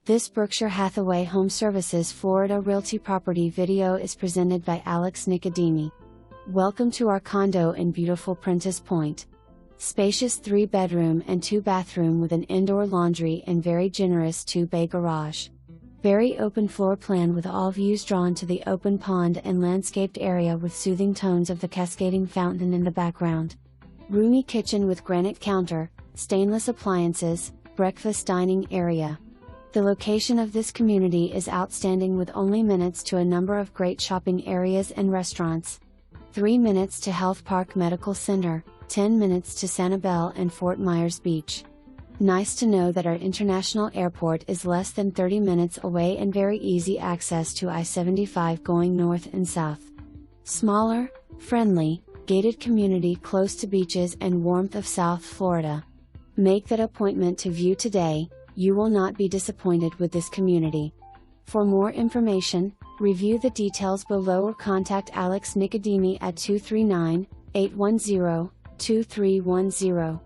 This Berkshire Hathaway HomeServices Florida Realty property video is presented by Alex Nicodemi. Welcome to our condo in beautiful Prentiss Pointe. Spacious 3-bedroom and 2-bathroom with an indoor laundry and very generous 2-bay garage. Very open floor plan with all views drawn to the open pond and landscaped area with soothing tones of the cascading fountain in the background. Roomy kitchen with granite counter, stainless appliances, breakfast dining area. The location of this community is outstanding with only minutes to a number of great shopping areas and restaurants. 3 minutes to Health Park Medical Center, 10 minutes to SANIBEL and Fort Myers Beach. Nice to know that our international airport is less than 30 minutes away and very easy access to I-75 going north and south. Smaller, friendly, gated community close to beaches and warmth of South Florida. Make that appointment to view today. You will not be disappointed with this community. For more information, review the details below or contact Alex Nicodemi at 239-810-2310.